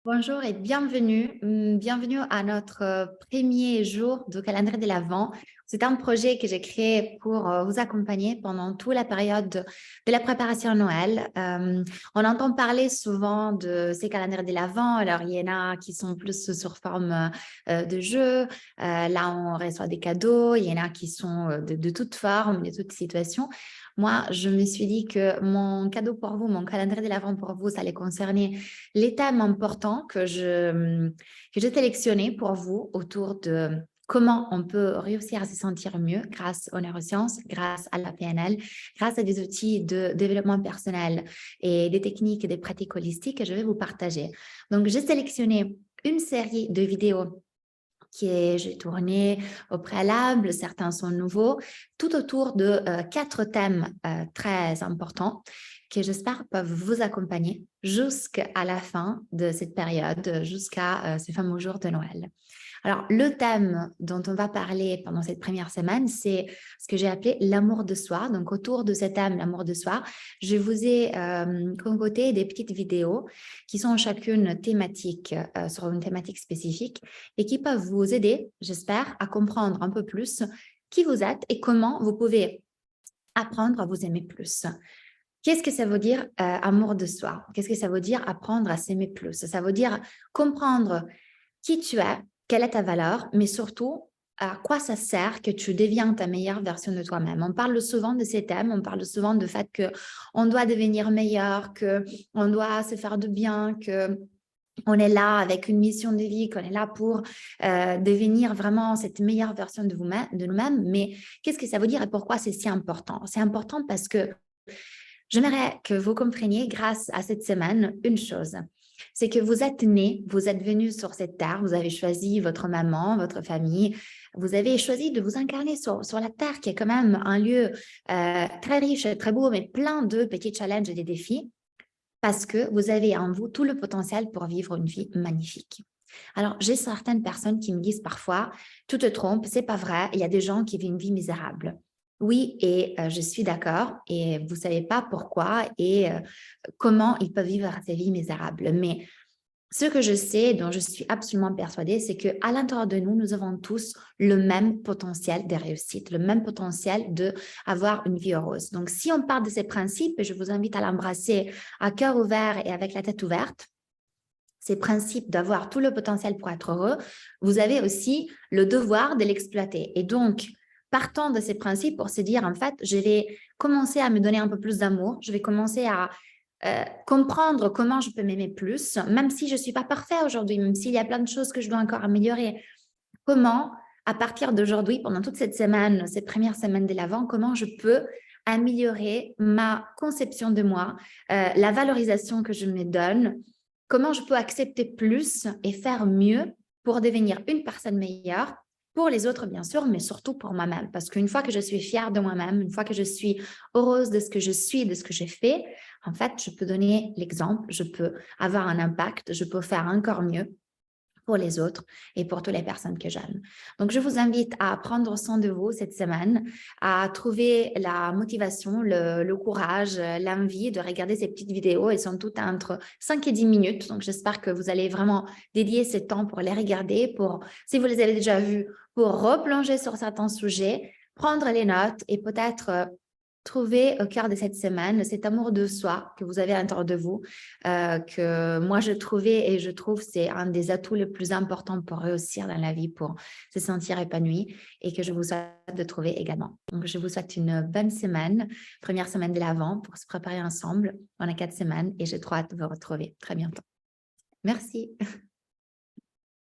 Bonjour et bienvenue. Bienvenue à notre premier jour de calendrier de l'Avent. C'est un projet que j'ai créé pour vous accompagner pendant toute la période de la préparation à Noël. On entend parler souvent de ces calendriers de l'Avent. Alors, il y en a qui sont plus sur forme de jeu. Là, on reçoit des cadeaux. Il y en a qui sont de toutes formes, de toutes situations. Moi, je me suis dit que mon cadeau pour vous, mon calendrier de l'Avent pour vous, ça allait concerner les thèmes importants que j'ai sélectionnés pour vous autour de comment on peut réussir à se sentir mieux grâce aux neurosciences, grâce à la PNL, grâce à des outils de développement personnel et des techniques et des pratiques holistiques que je vais vous partager. Donc, j'ai sélectionné une série de vidéos j'ai tourné au préalable, certains sont nouveaux, tout autour de 4 thèmes très importants que j'espère peuvent vous accompagner jusqu'à la fin de cette période, jusqu'à ce fameux jour de Noël. Alors, le thème dont on va parler pendant cette première semaine, c'est ce que j'ai appelé l'amour de soi. Donc, autour de ce thème, l'amour de soi, je vous ai concocté des petites vidéos qui sont chacune thématiques, sur une thématique spécifique et qui peuvent vous aider, j'espère, à comprendre un peu plus qui vous êtes et comment vous pouvez apprendre à vous aimer plus. Qu'est-ce que ça veut dire amour de soi? Qu'est-ce que ça veut dire apprendre à s'aimer plus? Ça veut dire comprendre qui tu es, quelle est ta valeur, mais surtout à quoi ça sert que tu deviens ta meilleure version de toi-même. On parle souvent de ces thèmes, on parle souvent du fait qu'on doit devenir meilleur, qu'on doit se faire du bien, que on est là avec une mission de vie, qu'on est là pour devenir vraiment cette meilleure version de nous-mêmes. Mais qu'est-ce que ça veut dire et pourquoi c'est si important? C'est important parce que j'aimerais que vous compreniez, grâce à cette semaine, une chose. C'est que vous êtes né, vous êtes venu sur cette terre, vous avez choisi votre maman, votre famille, vous avez choisi de vous incarner sur la terre, qui est quand même un lieu très riche, très beau, mais plein de petits challenges et des défis, parce que vous avez en vous tout le potentiel pour vivre une vie magnifique. Alors, j'ai certaines personnes qui me disent parfois, tu te trompes, c'est pas vrai, il y a des gens qui vivent une vie misérable. Oui, et je suis d'accord, et vous savez pas pourquoi et comment ils peuvent vivre ces vies misérables. Mais ce que je sais, dont je suis absolument persuadée, c'est qu'à l'intérieur de nous, nous avons tous le même potentiel de réussite, le même potentiel d'avoir une vie heureuse. Donc, si on part de ces principes, et je vous invite à l'embrasser à cœur ouvert et avec la tête ouverte, ces principes d'avoir tout le potentiel pour être heureux, vous avez aussi le devoir de l'exploiter. Et donc, partant de ces principes pour se dire, en fait, je vais commencer à me donner un peu plus d'amour, je vais commencer à comprendre comment je peux m'aimer plus, même si je ne suis pas parfaite aujourd'hui, même s'il y a plein de choses que je dois encore améliorer. Comment, à partir d'aujourd'hui, pendant toute cette semaine, ces premières semaines de l'Avent, comment je peux améliorer ma conception de moi, la valorisation que je me donne, comment je peux accepter plus et faire mieux pour devenir une personne meilleure pour les autres, bien sûr, mais surtout pour moi-même. Parce qu'une fois que je suis fière de moi-même, une fois que je suis heureuse de ce que je suis, de ce que j'ai fait, en fait, je peux donner l'exemple, je peux avoir un impact, je peux faire encore mieux pour les autres et pour toutes les personnes que j'aime. Donc, je vous invite à prendre soin de vous cette semaine, à trouver la motivation, le courage, l'envie de regarder ces petites vidéos. Elles sont toutes entre 5 et 10 minutes. Donc, j'espère que vous allez vraiment dédier ce temps pour les regarder, pour, si vous les avez déjà vues, pour replonger sur certains sujets, prendre les notes et peut-être trouver au cœur de cette semaine cet amour de soi que vous avez à l'intérieur de vous, que moi je trouvais et je trouve c'est un des atouts les plus importants pour réussir dans la vie, pour se sentir épanoui et que je vous souhaite de trouver également. Donc, je vous souhaite une bonne semaine, première semaine de l'Avent pour se préparer ensemble. On a 4 semaines et j'ai trop hâte de vous retrouver très bientôt. Merci.